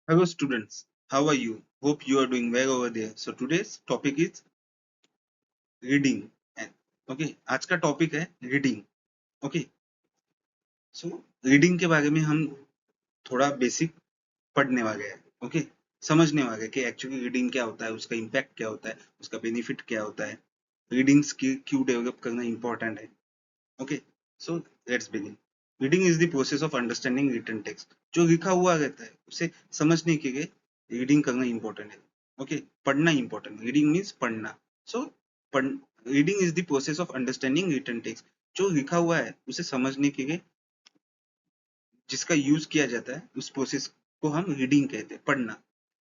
Hello students, how are you? Hope you are doing well over there. So today's topic is reading. And okay, आज का topic है reading. Okay, so reading के बारे में हम थोड़ा बेसिक पढ़ने वाले हैं. ओके, समझने वाले हैं कि एक्चुअली रीडिंग क्या होता है, उसका इम्पैक्ट क्या होता है, उसका बेनिफिट क्या होता है, रीडिंग स्किल क्यों डेवलप करना इम्पोर्टेंट है. Okay, so let's begin. Reading is the process of understanding written text. जो लिखा हुआ रहता है उसे समझने के लिए रीडिंग करना इम्पोर्टेंट है. ओके, पढ़ना इम्पोर्टेंट. रीडिंग मीन्स पढ़ना. So reading is the process of understanding written text. जो लिखा हुआ है उसे समझने के लिए जिसका यूज किया जाता है उस प्रोसेस को हम रीडिंग कहते हैं, पढ़ना.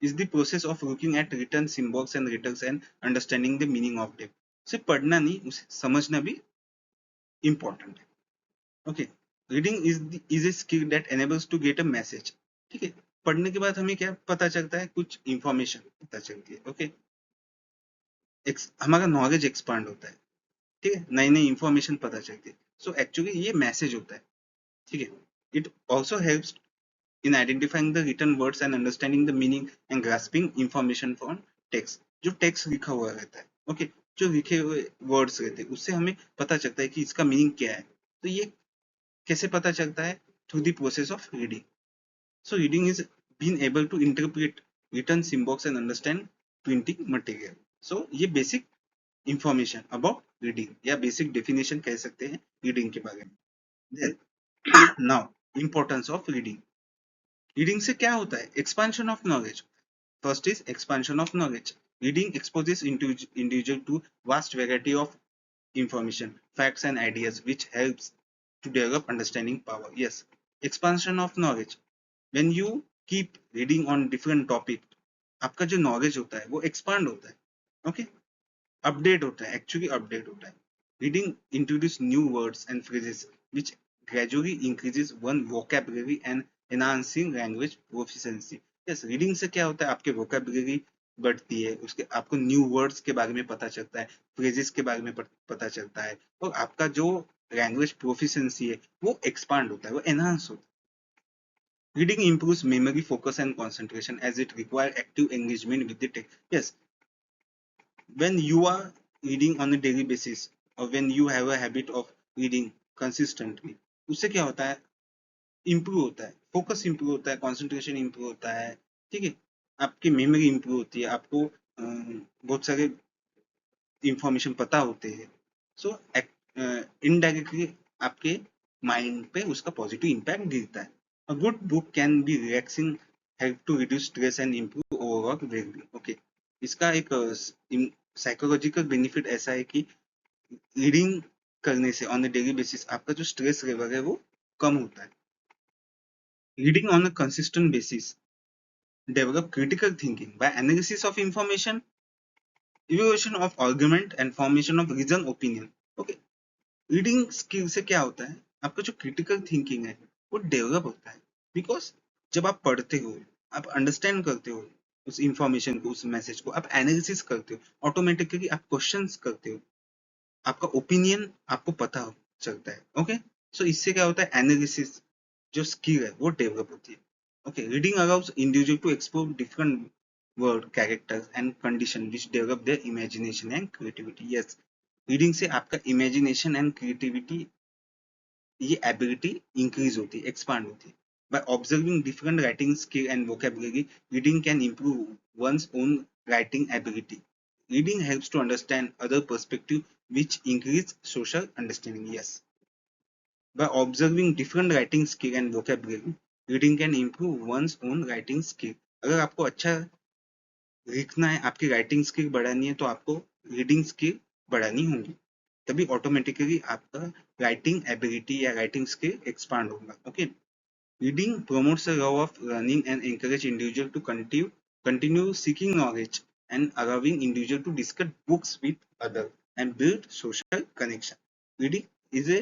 Is the process of looking at written symbols and letters and understanding the meaning of them. सिर्फ पढ़ना नहीं, उसे समझना भी इम्पोर्टेंट है. Okay, reading is a skill that enables to get a message. ठीक है, पढ़ने के बाद हमें क्या पता चलता है, कुछ इंफॉर्मेशन पता चलती है. ओके, हमारा नॉलेज एक्सपांड होता है. ठीक है, नई नई इंफॉर्मेशन पता चलती है. सो एक्चुअली ये मैसेज होता है. ठीक है, it also helps in identifying the written words and understanding the meaning and grasping information from text. जो टेक्स्ट लिखा हुआ रहता है, ओके, जो लिखे हुए वर्ड्स रहते हैं उससे हमें पता चलता है कि इसका मीनिंग क्या है. तो ये कैसे पता चलता है? Through the process of reading. So reading is being able to interpret written symbols and understand printing material. So ये बेसिक इंफॉर्मेशन अबाउट रीडिंग या बेसिक डेफिनेशन कह सकते हैं रीडिंग के बारे में. Now importance of reading. Reading से क्या होता है? Expansion of knowledge. First is expansion of knowledge. Reading exposes individual to vast variety of information, facts and ideas which helps to develop understanding power. Yes, expansion of knowledge. When you keep reading on different topic, आपका जो knowledge होता है वो expand होता है. Okay, update होता है, actually update होता है. Reading introduce new words and phrases which gradually increases one vocabulary and enhancing language proficiency. Yes, reading से क्या होता है, आपके vocabulary बढ़ती है, उसके आपको न्यू वर्ड्स के बारे में पता चलता है, फ्रेजेस के बारे में पता चलता है, और आपका जो लैंग्वेज प्रोफिशिएंसी है वो एक्सपांड होता है, वो एनहांस होता है. Reading improves memory, focus and concentration as it requires active engagement with the text. Yes, when you are reading on a daily basis or when you have a habit of reading consistently, उससे क्या होता है, improve होता है, focus improve होता है, concentration improve होता है. ठीक है, आपकी मेमोरी इम्प्रूव होती है, आपको बहुत सारे इंफॉर्मेशन पता होते हैं. सो इनडायरेक्टली आपके माइंड पे उसका पॉजिटिव इम्पैक्ट गिरता है. A good book can be relaxing, help to reduce stress and improve overall wellbeing. Okay, इसका एक साइकोलॉजिकल बेनिफिट ऐसा है कि रीडिंग करने से ऑन अ डेली बेसिस आपका जो स्ट्रेस लेवल है वो कम होता है. Reading on a consistent basis develop critical thinking by analysis of information, evaluation of argument and formation of reasoned opinion. Okay, reading skill से क्या होता है, आपका जो क्रिटिकल थिंकिंग है वो डेवलप होता है. बिकॉज जब आप पढ़ते हो, आप अंडरस्टैंड करते हो उस इंफॉर्मेशन को, उस मैसेज को, आप एनालिसिस करते हो, ऑटोमेटिकली आप क्वेश्चंस करते हो, आपका ओपिनियन आपको पता चलता है. ओके, सो इससे क्या होता है, एनालिसिस जो स्किल है वो डेवलप होती है. Okay, reading allows individual to explore different word, characters and condition which develop their imagination and creativity. Yes, reading से आपका इमेजिनेशन एंड क्रिएटिविटी, ये एबिलिटी इंक्रीज होती है, एक्सपांड होती है. By observing different writing skill and vocabulary, reading can improve one's own writing ability. Reading helps to understand other perspective which increase social understanding. Yes, by observing different writing skill and vocabulary, reading can improve one's own writing skill. अगर आपको अच्छा लिखना है, आपकी writing skill बढ़ानी है, तो आपको रीडिंग स्किल बढ़ानी होगी, तभी ऑटोमेटिकली आपका राइटिंग एबिलिटी या राइटिंग स्किल एक्सपांड होगा. Okay, reading promotes the love of learning and encourage individual to continue seeking knowledge and allowing individual to discuss books with others and build social connection. Reading is a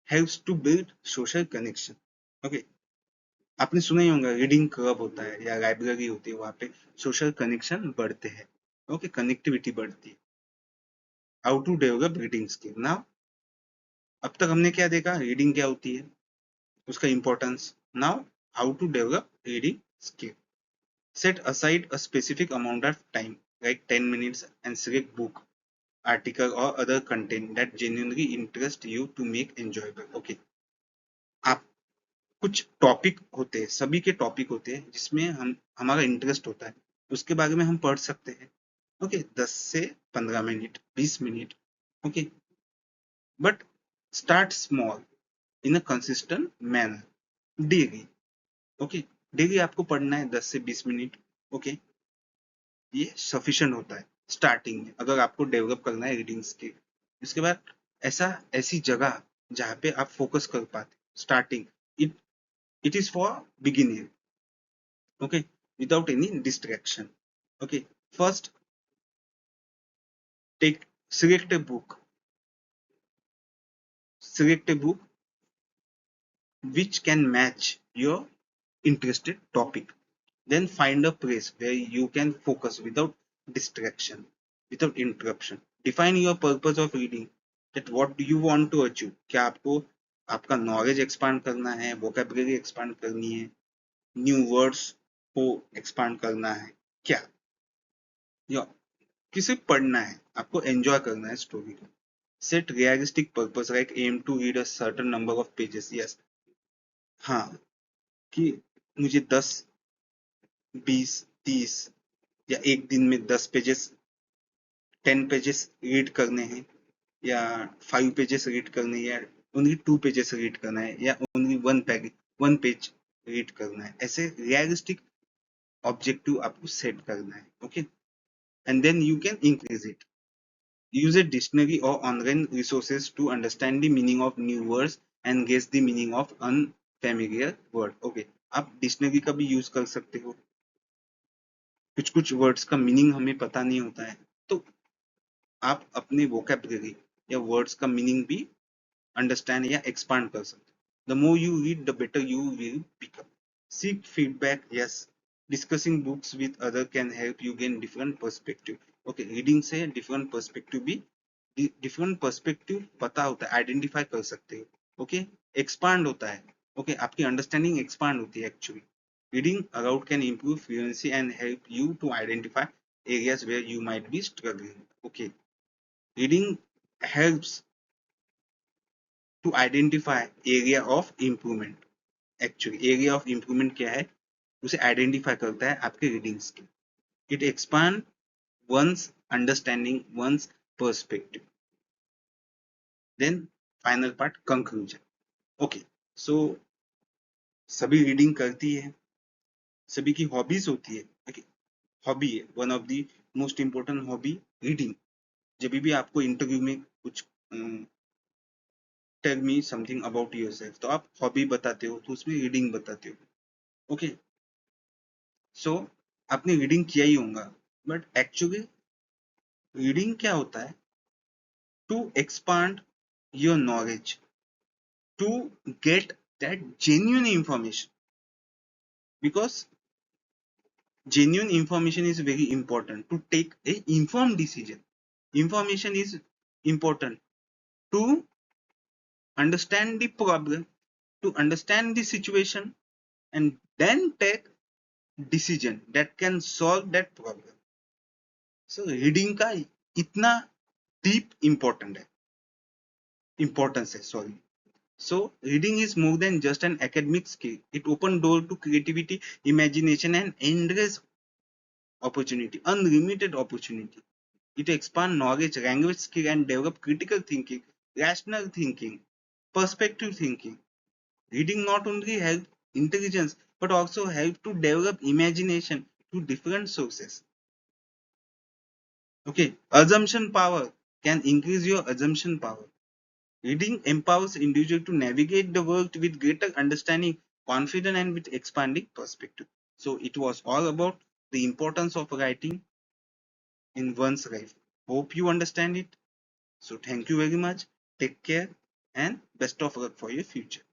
helps to build social connection. Okay, आपने सुना ही होगा reading club होता है या library होती है, वहां पे सोशल कनेक्शन बढ़ते हैं. ओके, कनेक्टिविटी बढ़ती है. How to develop reading skill. Now अब तक हमने क्या देखा, रीडिंग क्या होती है, उसका importance. Now how to develop reading skill. Set aside a specific amount of time, like 10 minutes, and select book, article, or other content that genuinely interest you to make enjoyable. Okay, आप कुछ topic होते हैं, सभी के topic होते हैं जिसमें हम हमारा इंटरेस्ट होता है, उसके बारे में हम पढ़ सकते हैं. ओके, 10 से 15 minute, 20 minute. Okay, but start small in a consistent manner daily. Okay, daily आपको पढ़ना है 10 से 20 मिनट. ओके, ये सफिशिएंट होता है स्टार्टिंग में, अगर आपको डेवलप करना है रीडिंग स्किल. उसके बाद ऐसी जगह जहाँ पे आप फोकस कर पाते. Starting, it it is for beginner. Okay, without any distraction. Okay, first select a book, select a book which can match your interested topic. Then find a place where you can focus without distraction, without interruption. Define your purpose of reading, that what do you want to achieve. क्या आपको आपका knowledge expand करना है, vocabulary expand करनी है, new words को expand करना है, क्या, या किसे पढ़ना है, आपको एंजॉय करना है स्टोरी को. Set realistic purpose, like aim to read a certain number of pages. Yes, हाँ, कि मुझे 10, 20, 30 या एक दिन में 10 पेजेस, 10 पेजेस रीड करने हैं, या 5 पेजेस रीड करने हैं, या ओनली 2 पेजेस रीड करना है, या ओनली 1 पेज रीड करना है. ऐसे रियलिस्टिक ऑब्जेक्टिव आपको सेट करना है. Okay, and then you can increase it. Use a dictionary or online resources to understand the meaning of new words and guess the meaning of unfamiliar word. Okay, आप dictionary का भी use कर सकते हो. कुछ कुछ वर्ड्स का meaning हमें पता नहीं होता है, तो आप अपने वोकैबुलरी या वर्ड्स का मीनिंग भी अंडरस्टैंड या एक्सपांड कर सकते हो. The more you read the better you will become. Seek feedback. Yes, discussing books with other can help you gain different perspective. Okay, reading से different perspective भी, different perspective पता होता है, आइडेंटिफाई कर सकते हो. ओके, एक्सपांड होता है. ओके, आपकी अंडरस्टैंडिंग एक्सपांड होती है actually. Reading allowed can improve fluency and help you to identify areas where you might be struggling. Okay, reading helps to identify area of improvement. Actually area of improvement क्या है, उसे identify करता है आपके reading skill. It expand one's understanding, one's perspective. Then final part, conclusion. Okay, so सभी reading करती है, सभी की हॉबीज होती है. okay, हॉबी है one of the most important hobby, reading. जब भी आपको इंटरव्यू में कुछ tell me something about yourself, तो आप हॉबी बताते हो, तो उसमें रीडिंग बताते हो. ओके, सो आपने रीडिंग किया ही होगा, बट एक्चुअली रीडिंग क्या होता है? To expand your knowledge, to get that genuine information, because genuine information is very important to take a informed decision. Information is important to understand the problem, to understand the situation, and then take decision that can solve that problem. So reading का इतना deep importance है, sorry. So reading is more than just an academic skill. It opens door to creativity, imagination, and endless opportunity, unlimited opportunity. It expands knowledge, language skill, and develop critical thinking, rational thinking, perspective thinking. Reading not only helps intelligence but also helps to develop imagination to different sources. Okay, assumption power can increase your assumption power. Reading empowers individual to navigate the world with greater understanding, confidence, and with expanding perspective. So it was all about the importance of writing in one's life. Hope you understand it. So thank you very much. Take care and best of luck for your future.